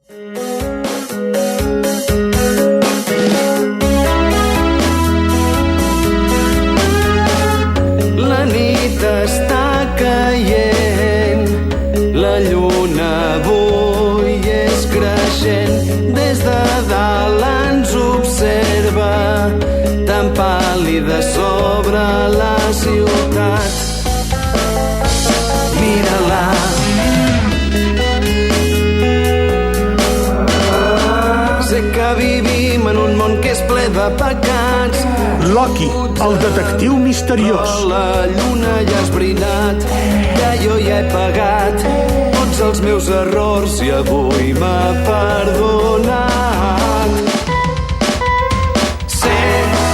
La nit està caient, la lluna avui és creixent. Des de dalt ens observa, tan pàl·lida sobre la ciutat. Mira-la. Sé que vivim en un món que és ple de pecats. Loki, el detectiu misteriós. Però la lluna ja has brinat, ja jo ja he pagat tots els meus errors i avui m'ha perdonat. Sé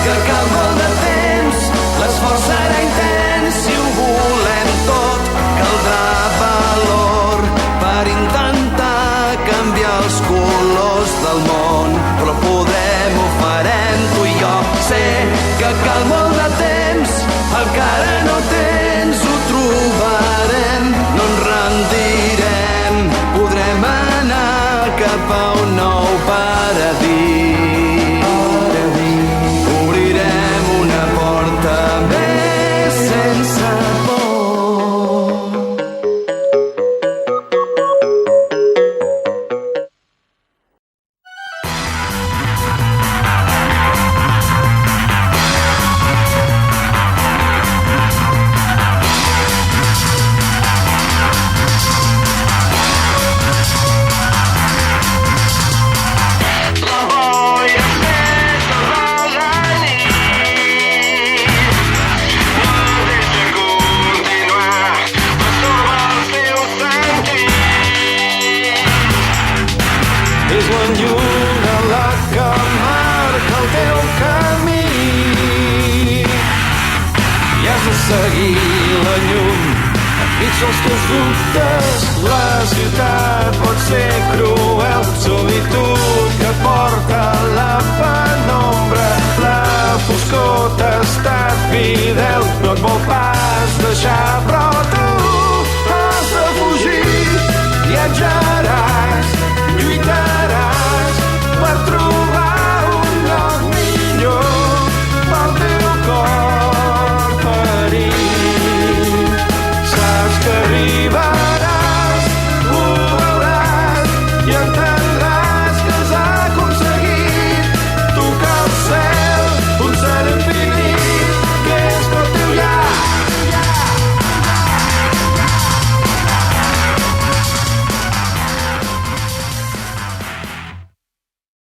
que cal molt de temps, l'esforç serà intens, si ho volem tot caldrà valor per intentar canviar els colors del món, però podrem, ho farem tu i jo. Sé que cal molt de temps, el que ara no tens ho trobarem, no ens rendirem, podrem anar cap a un nou paradís. Obrirem una porta més sense por. És la lluna la que marca el teu camí i has de seguir la llum enmig dels teus dubtes. La ciutat pot ser cruel, solitud que porta la penombra. La foscor t'ha estat fidel, no et vol pas deixar prou.